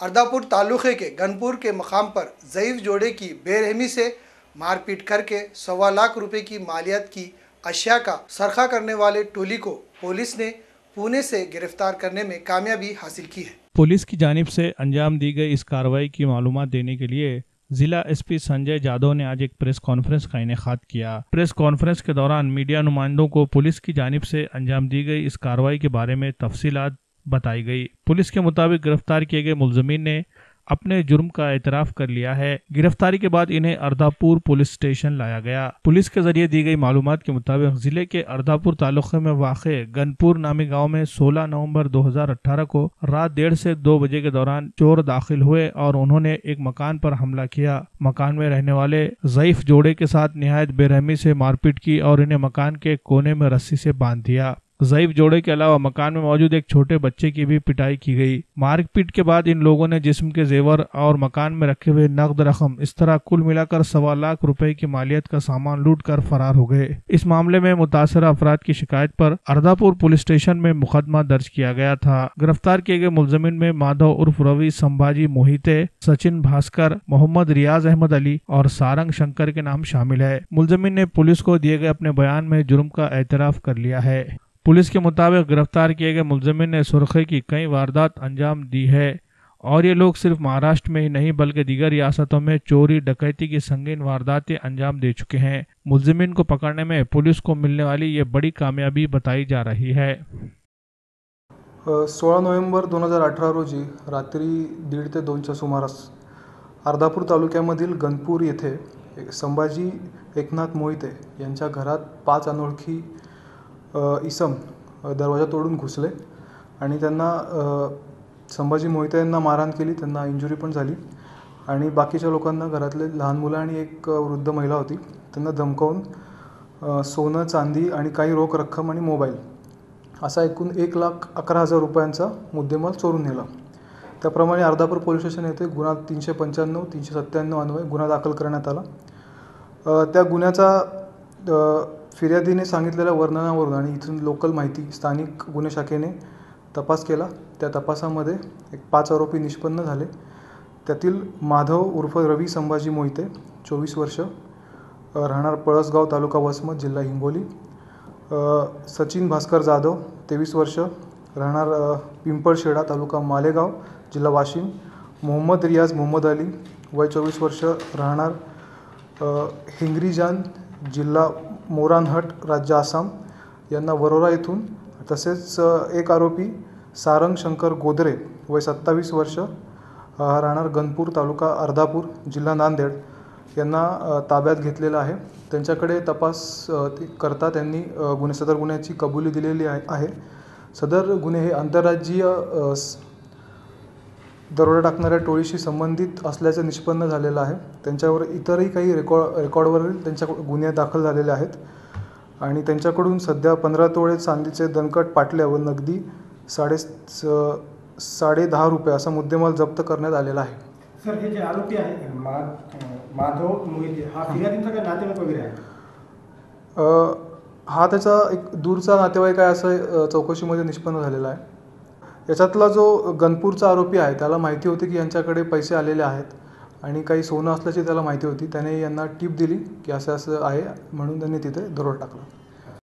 अर्दापुर तालुके के गनपुर के मकाम पर ज़ईफ़ जोड़े की बेरहमी से मारपीट करके 1.25 लाख रुपए की मालियत की अशिया का सरखा करने वाले टोली को पुलिस ने पुणे से गिरफ्तार करने में कामयाबी हासिल की है। पुलिस की जानिब से अंजाम दी गई इस कार्रवाई की मालूमात देने के लिए जिला एसपी संजय जादव ने आज एक प्रेस कॉन्फ्रेंस का इनेकाद किया। प्रेस कॉन्फ्रेंस के दौरान मीडिया नुमाइंदों को पुलिस की जानिब से अंजाम दी गई इस कार्रवाई के बारे में तफसीलात बताई गई। पुलिस के मुताबिक गिरफ्तार किए गए मुलजमीन ने अपने जुर्म का एतराफ़ कर लिया है। गिरफ्तारी के बाद इन्हें अर्दापुर पुलिस स्टेशन लाया गया। पुलिस के जरिए दी गई मालूमात के मुताबिक जिले के अर्दापुर तालुके में वाक़े गनपुर नामी गांव में 16 नवंबर 2018 को रात 1:30 से 2 बजे के दौरान चोर दाखिल हुए और उन्होंने एक मकान पर हमला किया। मकान में रहने वाले ज़ईफ़ जोड़े के साथ निहायत बेरहमी से मारपीट की और इन्हें मकान के कोने में रस्सी से बांध दिया। ज़ईफ़ जोड़े के अलावा मकान में मौजूद एक छोटे बच्चे की भी पिटाई की गई। मारपीट के बाद इन लोगों ने जिस्म के जेवर और मकान में रखे हुए नकद रकम इस तरह कुल मिलाकर 1.25 लाख रुपए की मालियत का सामान लूट कर फरार हो गए। इस मामले में मुतासरा अफराद की शिकायत पर अर्दापुर पुलिस स्टेशन में मुकदमा दर्ज किया गया था। गिरफ्तार किए गए मुलजमिन में माधव उर्फ रवि, संभाजी मोहिते, सचिन भास्कर, मोहम्मद रियाज अहमद अली और सारंग शंकर के नाम शामिल है। मुलजमिन ने पुलिस को दिए गए अपने बयान में जुर्म का एतराफ़ कर लिया है। पुलिस के मुताबिक गिरफ्तार किए गए मुलजमिन ने सुरखे की कई वारदात अंजाम दी है और ये लोग सिर्फ महाराष्ट्र में ही नहीं बल्कि दीगर रियासतों में चोरी डकैती की संगीन वारदातें अंजाम दे चुके हैं। मुलजमिन को पकड़ने में पुलिस को मिलने वाली ये बड़ी कामयाबी बताई जा रही है। 16 नोव्हेंबर 2018 रोजी रात्री 1:30 ते 2च्या सुमारास अर्दापूर तालुक्यामधील गणपूर येथे संभाजी एकनाथ मोहिते यांच्या घरात 5 अनोळखी इसम दरवाजा तोडून घुसले आणि त्यांना संभाजी मोहिते यांना मारहाण केली। त्यांना इंजुरी पण झाली आणि बाकीच्या लोकांना, घरातले लहान मुलं आणि एक वृद्ध महिला होती, त्यांना धमकावून सोनं, चांदी आणि काही रोख रक्कम आणि मोबाईल असा एकूण 1,11,000 रुपयांचा मुद्देमाल चोरून नेला। त्याप्रमाणे अर्दापूर पोलीस स्टेशन येथे गुन्हा 395, 397 अन्वये गुन्हा दाखल करण्यात आला। त्या गुन्ह्याचा फिर्यादीने सांगितलेल्या वर्णनावरून आणि इथून लोकल माहिती स्थानिक गुन्हे शाखेने तपास केला। त्या तपासामध्ये 5 आरोपी निष्पन्न झाले। त्यातील माधव उर्फ रवी संभाजी मोहिते 24 वर्ष, राहणार पळसगाव, तालुका वसमत, जिल्हा हिंगोली, सचिन भास्कर जाधव 23 वर्ष, राहणार पिंपळशेडा, तालुका मालेगाव, जिल्हा वाशिम, मोहम्मद रियाज मोहम्मद अली वय 24 वर्ष, राहणार हिंगरीजान, जिल्हा मोरानहट, राज्य आसाम यांना वरोरा येथून, तसेच एक आरोपी सारंग शंकर गोदरे वय 27 वर्ष, राहणार गणपूर, तालुका अर्धापूर, जिल्हा नांदेड यांना ताब्यात घेतलेला आहे। त्यांच्याकडे तपास करता त्यांनी सदर गुन्ह्याची कबुली दिलेली आहे। सदर गुन्हे हे आंतरराज्यीय दरोडा टाकणाऱ्या टोळीशी संबंधित असल्याचे निष्पन्न झालेलं आहे। त्यांच्यावर इतरही काही रेकॉर्डवरील त्यांच्या गुन्हे दाखल झालेले आहेत आणि त्यांच्याकडून सध्या 15 तोळे चांदीचे दणकट पाटल्या व नगदी 10.5 रुपये असा मुद्देमाल जप्त करण्यात आलेला आहे। सर, हे जे आरोपी आहेत माधव मोहिते, हा फिर्यादींचा काय नातेवाईक वगैरे आहे? हा त्याचा एक दूरचा नातेवाईक आहे असं चौकशीमध्ये निष्पन्न झालेला आहे। याच्यातला जो गणपूरचा आरोपी आहे त्याला माहिती होती की यांच्याकडे पैसे आलेले आहेत आणि काही सोनं असल्याची त्याला माहिती होती। त्याने यांना टिप दिली की असं असं आहे म्हणून त्यांनी तिथे दरोडा टाकला।